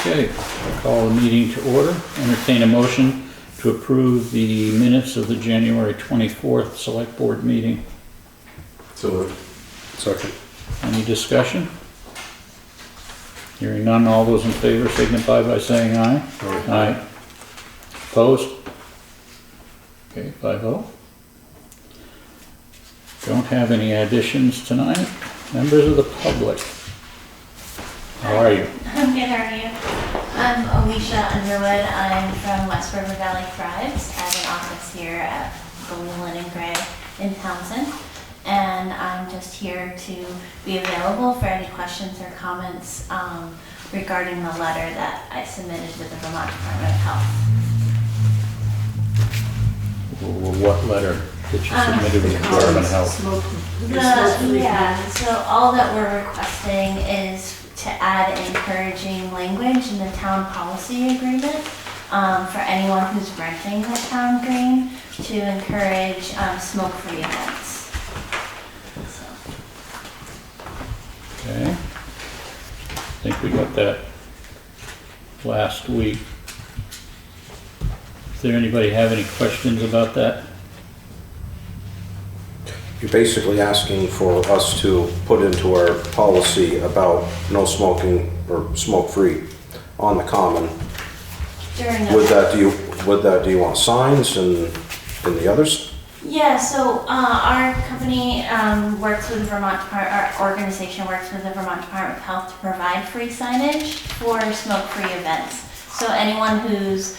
Okay, I call the meeting to order. Entertain a motion to approve the minutes of the January 24th Select Board meeting. So second. Any discussion? Hearing none, all those in favor signify by saying aye. Aye. Opposed? Okay, 5-0. Don't have any additions tonight. Members of the public, how are you? I'm good, how are you? I'm Alicia Underwood. I'm from West River Valley Thrives. I have an office here at the Leland and Gray in Townshend. And I'm just here to be available for any questions or comments regarding the letter that I submitted to the Vermont Department of Health. What letter did you submit to the Department of Health? So all that we're requesting is to add encouraging language in the town policy agreement for anyone who's renting the town green to encourage smoke-free events. Okay. I think we got that last week. Does there anybody have any questions about that? You're basically asking for us to put into our policy about no smoking or smoke-free on the common. With that, do you want signs and the others? Yeah, so our company works with the Vermont Department, our organization works with the Vermont Department of Health to provide free signage for smoke-free events. So anyone who's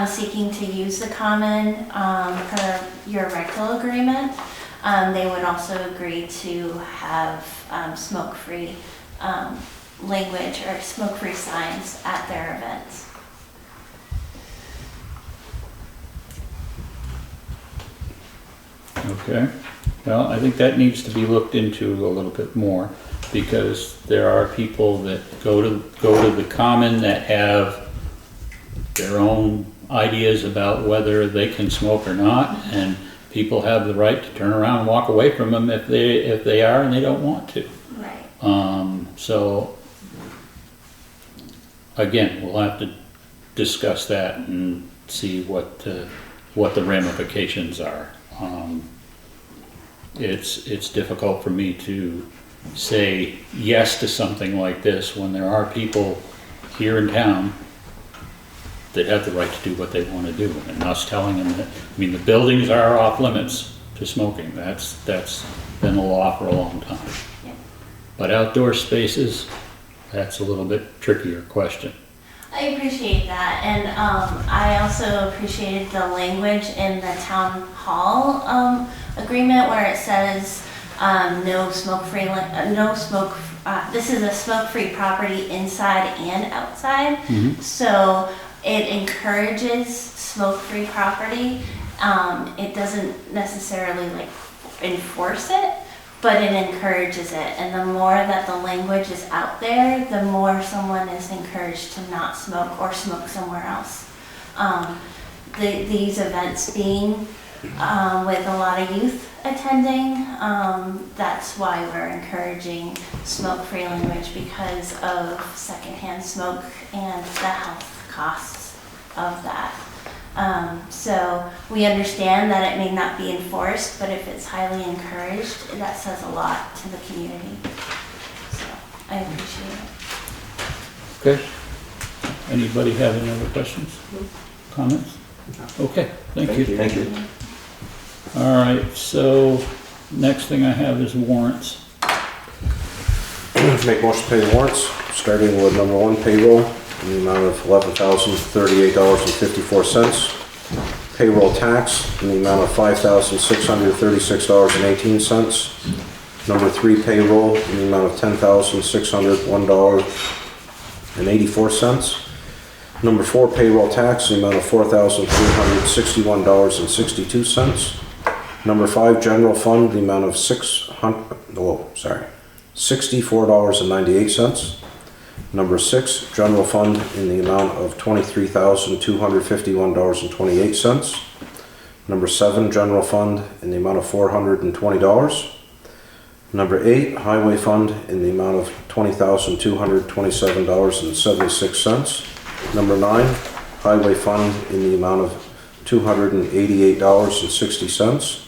seeking to use the common per your rental agreement, they would also agree to have smoke-free language or smoke-free signs at their events. Okay. Well, I think that needs to be looked into a little bit more because there are people that go to the common that have their own ideas about whether they can smoke or not, and people have the right to turn around and walk away from them if they are and they don't want to. Right. So again, we'll have to discuss that and see what the ramifications are. It's difficult for me to say yes to something like this when there are people here in town that have the right to do what they want to do, and us telling them that, I mean, the buildings are off limits to smoking. That's been the law for a long time. Yeah. But outdoor spaces, that's a little bit trickier question. I appreciate that, and I also appreciated the language in the town hall agreement where it says no smoke-free, this is a smoke-free property inside and outside. Mm-hmm. So it encourages smoke-free property. It doesn't necessarily like enforce it, but it encourages it. And the more that the language is out there, the more someone is encouraged to not smoke or smoke somewhere else. These events being with a lot of youth attending, that's why we're encouraging smoke-free language, because of secondhand smoke and the health costs of that. So we understand that it may not be enforced, but if it's highly encouraged, that says a lot to the community. So I appreciate it. Okay. Anybody have any other questions? Comments? Okay, thank you. Thank you. All right, so next thing I have is warrants. Make motion to pay the warrants, starting with number 1, payroll, in the amount of $11,038.54. Payroll tax, in the amount of $5,636.18. Number 3, payroll, in the amount of $10,601.84. Number 4, payroll tax, in the amount of $4,361.62. Number 5, general fund, the amount of $64.98. Number 6, general fund, in the amount of $23,251.28. Number 7, general fund, in the amount of $420. Number 8, highway fund in the amount of $20,227.76. Number 9, highway fund in the amount of $288.60.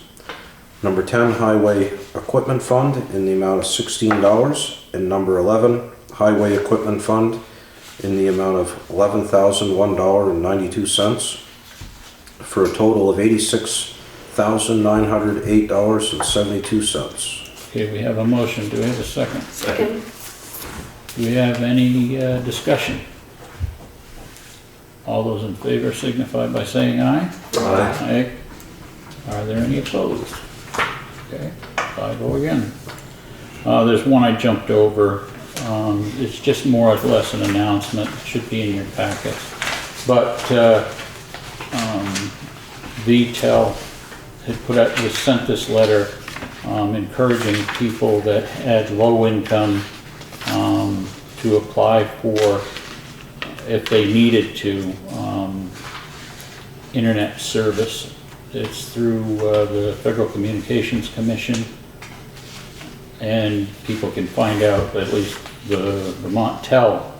Number 10, highway equipment fund in the amount of $16. And number 11, highway equipment fund in the amount of $11,001.92 for a total of $86,908.72. Okay, we have a motion. Do we have a second? Second. Do we have any discussion? All those in favor signify by saying aye. Aye. Aye. Are there any opposed? Okay, 5-0 again. There's one I jumped over. It's just more or less an announcement. It should be in your packet. But VTel was sent this letter encouraging people that had low income to apply for, if they needed to, internet service. It's through the Federal Communications Commission, and people can find out, at least the Vermont Tel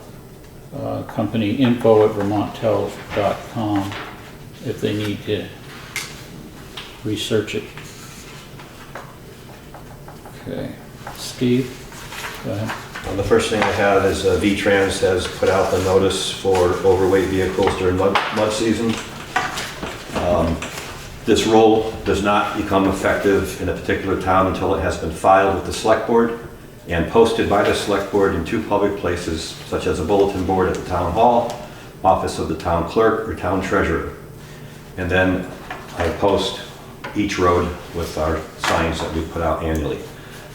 company, info@vermonttel.com, if they need to research it. Okay, Steve, go ahead. The first thing I have is VTrans has put out the notice for overweight vehicles during mud season. This rule does not become effective in a particular town until it has been filed with the select board and posted by the select board in 2 public places, such as a bulletin board at the town hall, office of the town clerk, or town treasurer. And then I post each road with our signs that we put out annually.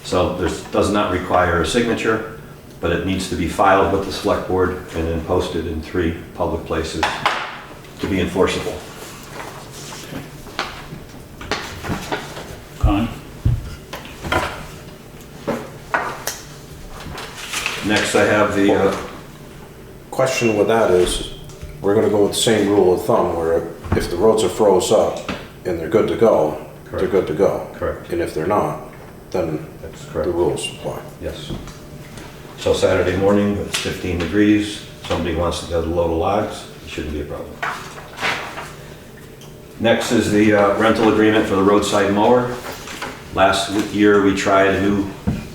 So this does not require a signature, but it needs to be filed with the select board and then posted in 3 public places to be enforceable. Connie? Next I have the, Question with that is, we're gonna go with the same rule of thumb where if the roads are froze up and they're good to go, they're Correct. good to go. Correct. And if they're not, then That's the correct. rules apply. Yes. So Saturday morning, it's 15 degrees, somebody wants to get a load of logs, it shouldn't be a problem. Next is the rental agreement for the roadside mower. Last year, we tried a new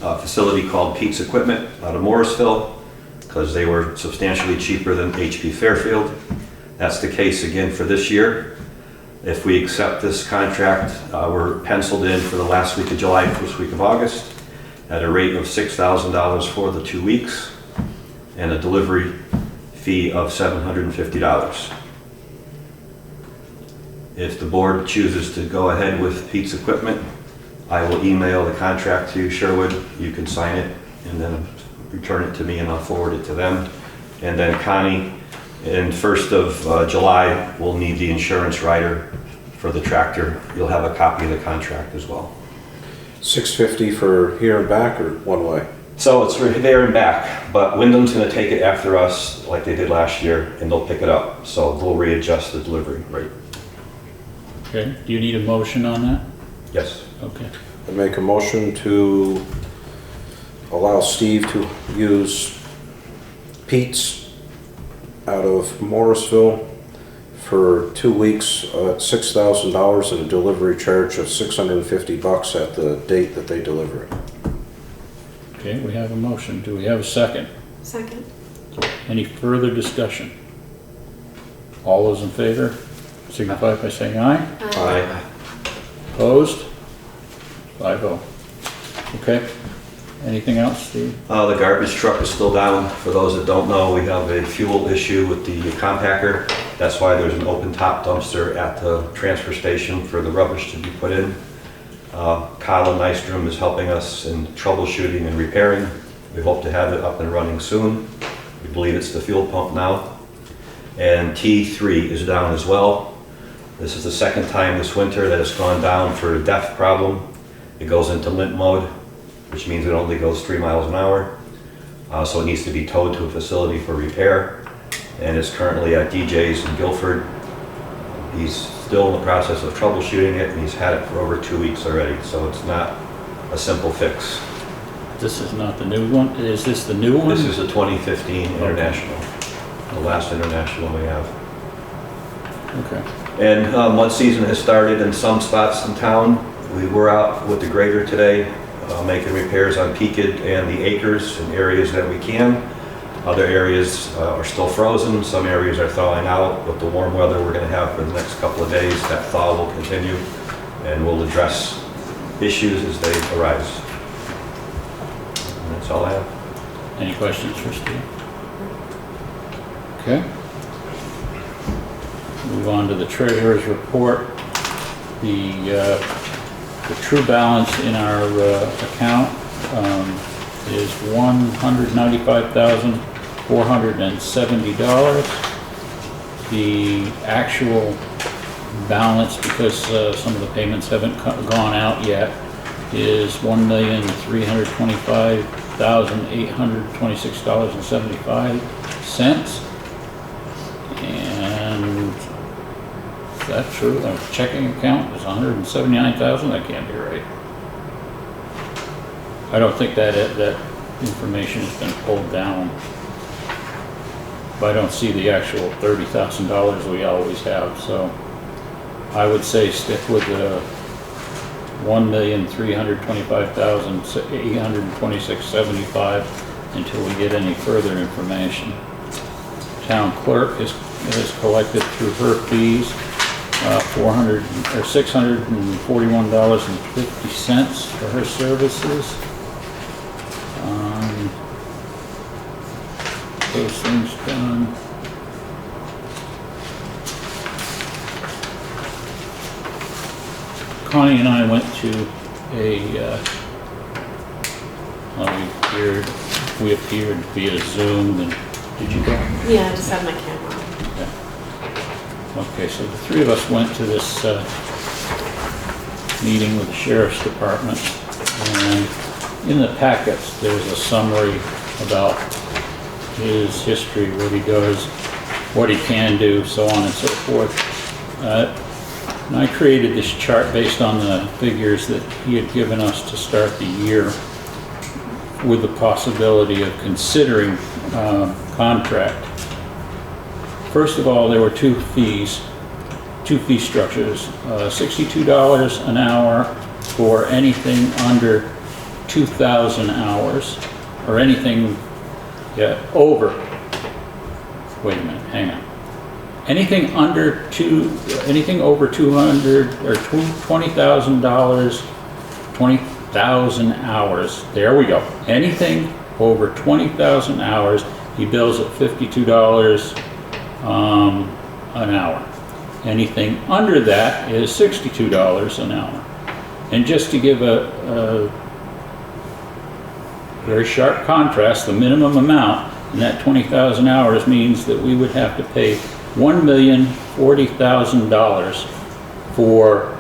facility called Pete's Equipment out of Morrisville because they were substantially cheaper than HP Fairfield. That's the case again for this year. If we accept this contract, we're penciled in for the last week of July, first week of August, at a rate of $6,000 for the 2 weeks and a delivery fee of $750. If the board chooses to go ahead with Pete's Equipment, I will email the contract to Sherwood. You can sign it and then return it to me and I'll forward it to them. And then Connie, in 1st of July, will need the insurance rider for the tractor. You'll have a copy of the contract as well. $650 for here and back or one way? So it's there and back, but Wyndham's gonna take it after us like they did last year and they'll pick it up. So we'll readjust the delivery rate. Okay, do you need a motion on that? Yes. Okay. I make a motion to allow Steve to use Pete's out of Morrisville for 2 weeks at $6,000 and a delivery charge of $650 at the date that they deliver it. Okay, we have a motion. Do we have a second? Second. Any further discussion? All those in favor signify by saying aye. Aye. Opposed? 5-0. Okay. Anything else, Steve? The garbage truck is still down. For those that don't know, we have a fuel issue with the compactor. That's why there's an open top dumpster at the transfer station for the rubbish to be put in. Colin Nystrom is helping us in troubleshooting and repairing. We hope to have it up and running soon. We believe it's the fuel pump now. And T3 is down as well. This is the 2nd time this winter that it's gone down for a DEF problem. It goes into limp mode, which means it only goes 3 miles an hour. So it needs to be towed to a facility for repair. And it's currently at DJ's in Guilford. He's still in the process of troubleshooting it, and he's had it for over 2 weeks already, so it's not a simple fix. This is not the new one? Is this the new one? This is the 2015 International, the last International we have. Okay. And mud season has started in some spots in town. We were out with the grader today, making repairs on Peaked and the acres in areas that we can. Other areas are still frozen, some areas are thawing out. With the warm weather we're going to have for the next couple of days, that thaw will continue, and we'll address issues as they arise. And that's all I have. Any questions for Steve? Okay. Move on to the treasurer's report. The true balance in our account is $195,470. The actual balance, because some of the payments haven't gone out yet, is $1,325,826.75. And is that true? Our checking account is $179,000? That can't be right. I don't think that information has been pulled down. But I don't see the actual $30,000 we always have, so I would say stick with the $1,325,826.75 until we get any further information. Town clerk has collected through her fees $641.50 for her services. Those things done. Connie and I went to we appeared via Zoom, and did you go? Yeah, I just have my camera. Okay, so the three of us went to this meeting with the Sheriff's Department, and in the packets there's a summary about his history, what he does, what he can do, so on and so forth. And I created this chart based on the figures that he had given us to start the year, with the possibility of considering contract. First of all, there were two fee structures, $62 an hour for anything under 2,000 hours, or anything over, wait a minute, hang on. Anything over 200 or $20,000, 20,000 hours, there we go. Anything over 20,000 hours, he bills at $52 an hour. Anything under that is $62 an hour. And just to give a very sharp contrast, the minimum amount in that 20,000 hours means that we would have to pay $1,040,000 for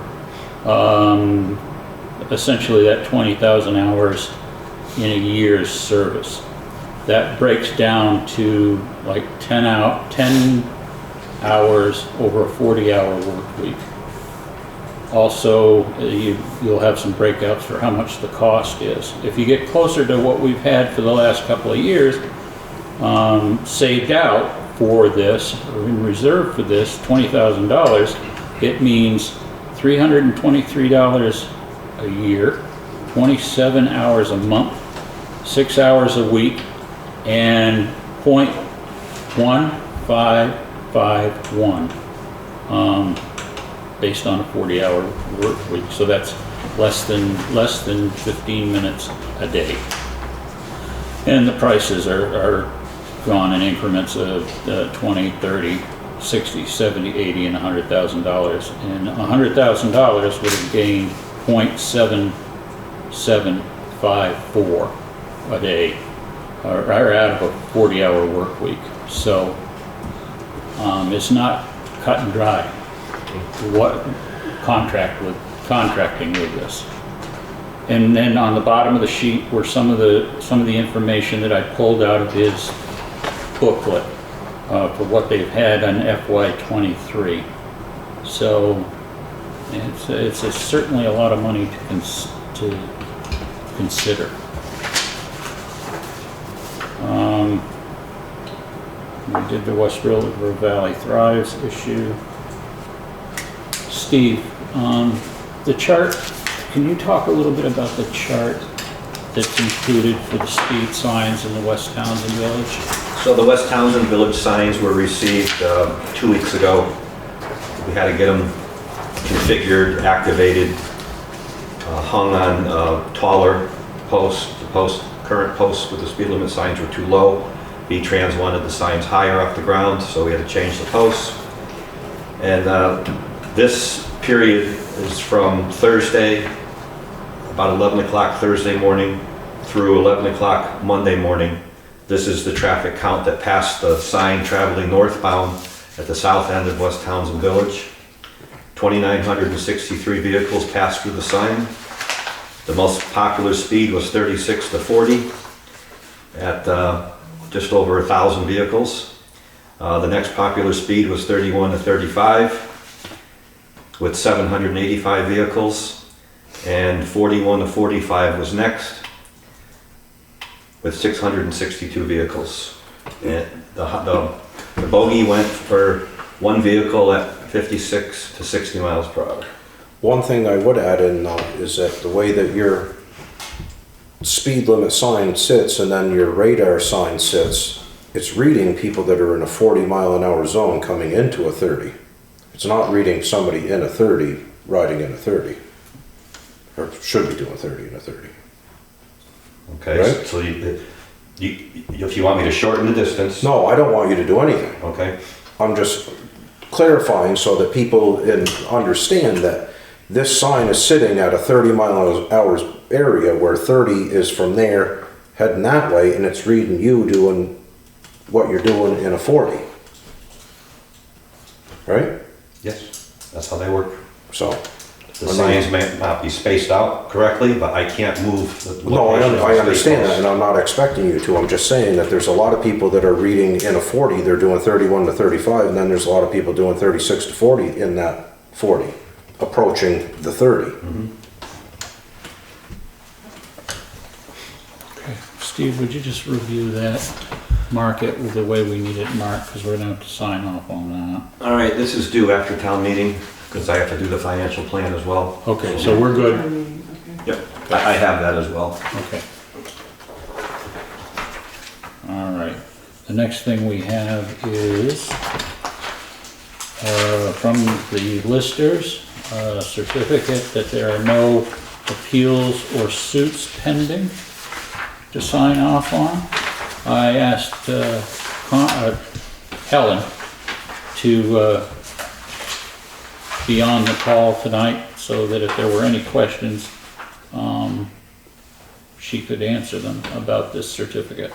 essentially that 20,000 hours in a year's service. That breaks down to like 10 hours over a 40-hour work week. Also, you'll have some breakouts for how much the cost is. If you get closer to what we've had for the last couple of years, saved out for this, or in reserve for this, $20,000, it means $323 a year, 27 hours a month, 6 hours a week, and 0.1551 based on a 40-hour work week. So that's less than 15 minutes a day. And the prices are gone in increments of 20, 30, 60, 70, 80, and $100,000. And $100,000 would have gained 0.7754 a day, or out of a 40-hour work week. So it's not cut and dry what contracting with this. And then on the bottom of the sheet were some of the information that I pulled out of his booklet for what they've had on FY23. So it's certainly a lot of money to consider. We did the West River Valley Thrives issue. Steve, the chart, can you talk a little bit about the chart that's included for the speed signs in the West Townsend Village? So the West Townsend Village signs were received 2 weeks ago. We had to get them configured, activated, hung on taller posts. The current posts with the speed limit signs were too low. V-Trans wanted the signs higher off the ground, so we had to change the posts. And this period is from Thursday, about 11 o'clock Thursday morning through 11 o'clock Monday morning. This is the traffic count that passed the sign traveling northbound at the south end of West Townsend Village. 2,963 vehicles passed through the sign. The most popular speed was 36 to 40 at just over 1,000 vehicles. The next popular speed was 31 to 35 with 785 vehicles, and 41 to 45 was next with 662 vehicles. And the bogey went for one vehicle at 56 to 60 miles per hour. One thing I would add in though is that the way that your speed limit sign sits and then your radar sign sits, it's reading people that are in a 40-mile-an-hour zone coming into a 30. It's not reading somebody in a 30 riding in a 30, or should be doing 30 in a 30. Okay, Right. so if you want me to shorten the distance. No, I don't want you to do anything. Okay, I'm just clarifying so that people understand that this sign is sitting at a 30-mile-an-hour area where 30 is from there heading that way, and it's reading you doing what you're doing in a 40. Right? yes, that's how they work. So. The signs may not be spaced out correctly, but I can't move the No, location of the I understand speed that, and I'm not expecting you to. I'm just saying that there's a lot of people that are reading in a 40, they're doing 31 to 35, and then there's a lot of people doing 36 to 40 in that 40, approaching the 30. Okay. Steve, would you just review that, mark it with the way we need it marked, because we're gonna have to sign off on that. All right, this is due after town meeting, because I have to do the financial plan as well. Okay, so we're good. Yep, I have that as well. Okay. All right, the next thing we have is from the listers, a certificate that there are no appeals or suits pending to sign off on. I asked Helen to be on the call tonight so that if there were any questions, she could answer them about this certificate.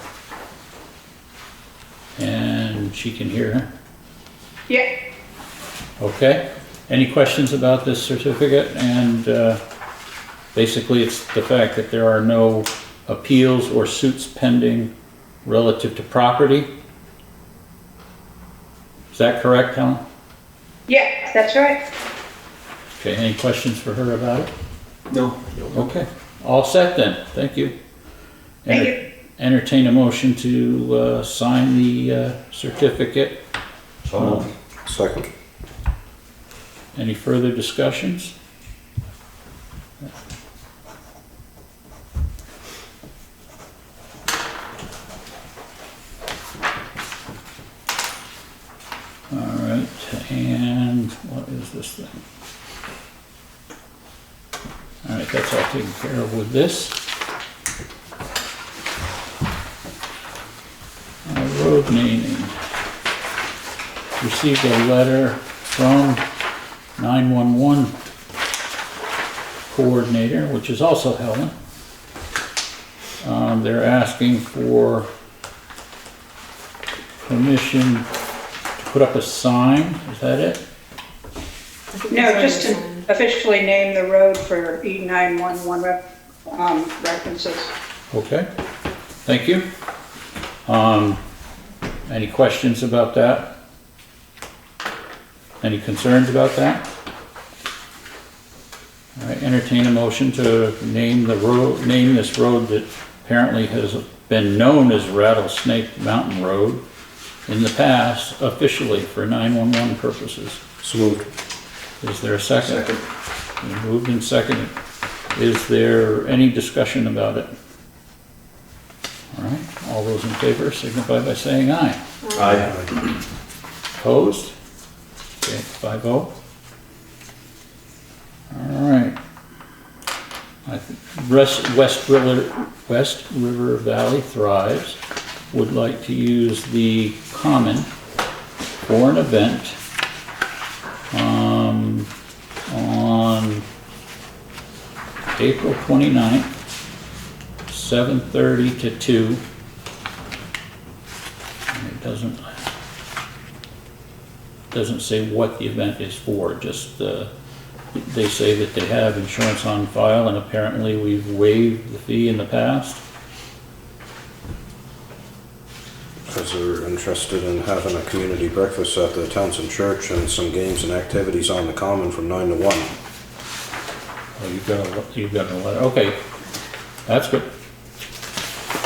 And she can hear her? Yeah, Okay. Any questions about this certificate? And basically it's the fact that there are no appeals or suits pending relative to property. Is that correct, Helen? yeah, that's right. Okay, any questions for her about it? No. Okay, all set then, thank you. Thank you. Entertain a motion to sign the certificate. So, Second. Any further discussions? All right, and what is this thing? All right, that's all taken care of with this. Road naming. Received a letter from 911 coordinator, which is also Helen. They're asking for permission to put up a sign, is that it? No, just to officially name the road for E911 references. Okay, thank you. Any questions about that? Any concerns about that? All right, entertain a motion to name the road, name this road that apparently has been known as Rattlesnake Mountain Road in the past officially for 911 purposes. So moved. Is there a second? Second. Moved and seconded. Is there any discussion about it? All right, all those in favor signify by saying aye. Aye. Opposed? Okay, 5-0. All right. West River Valley Thrives would like to use the common for an event on April 29th, 7:30 to 2. And it doesn't say what the event is for, just they say that they have insurance on file, and apparently we've waived the fee in the past. Because they're interested in having a community breakfast at the Townshend Church and some games and activities on the common from 9 to 1. Oh, you've got a letter, okay, that's good.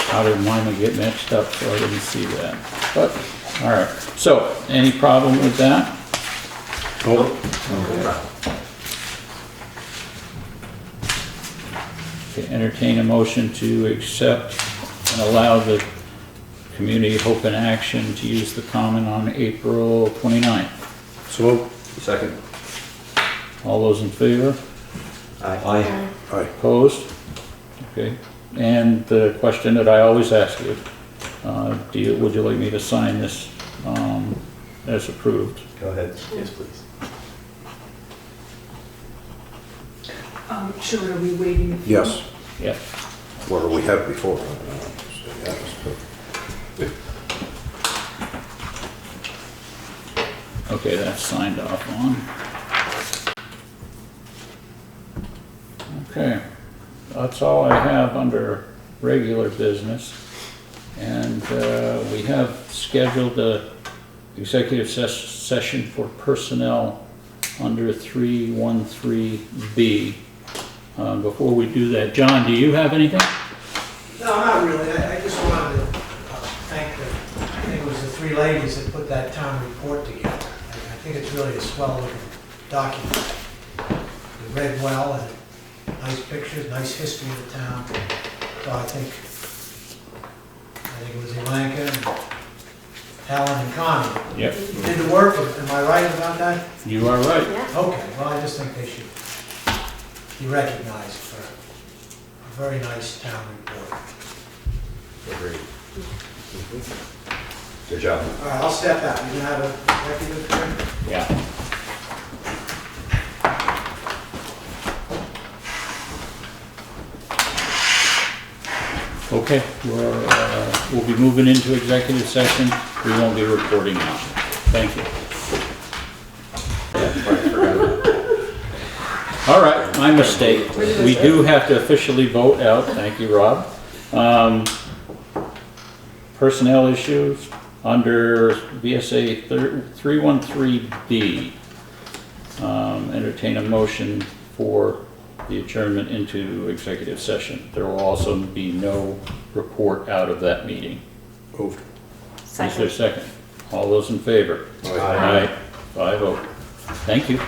How did mine get mixed up, so I didn't see that, but, all right. So, any problem with that? Nope. Okay, entertain a motion to accept and allow the Community Hope in Action to use the common on April 29th. So moved. Second. All those in favor? Aye. Aye. Opposed? Okay, and the question that I always ask you, would you like me to sign this as approved? Go ahead. Yes, please. Sure, are we waiting? Yes. Yeah. What we had before. Yes, Okay, that's signed off on. Okay, that's all I have under regular business. And we have scheduled a executive session for personnel under 313B. Before we do that, John, do you have anything? No, not really. I just wanted to thank I think it was the three ladies that put that town report together. I think it's really a swell looking document. It read well and nice pictures, nice history of the town. So I think it was Elanka and Alan and Connie. Yep, Did the work, am I right about that? you are right. Yeah. Okay, well, I just think they should be recognized for a very nice town report. Agreed. Good job. All right, I'll step out. You gonna have a executive here? Yeah. Okay, we'll be moving into executive session. We won't be reporting now. Thank you. All right, my mistake. We do have to officially vote out. Thank you, Rob. Personnel issues under VSA 313B. Entertain a motion for the adjournment into executive session. There will also be no report out of that meeting. Moved. Is there a second? All those in favor? Aye. Aye. 5-0. Thank you.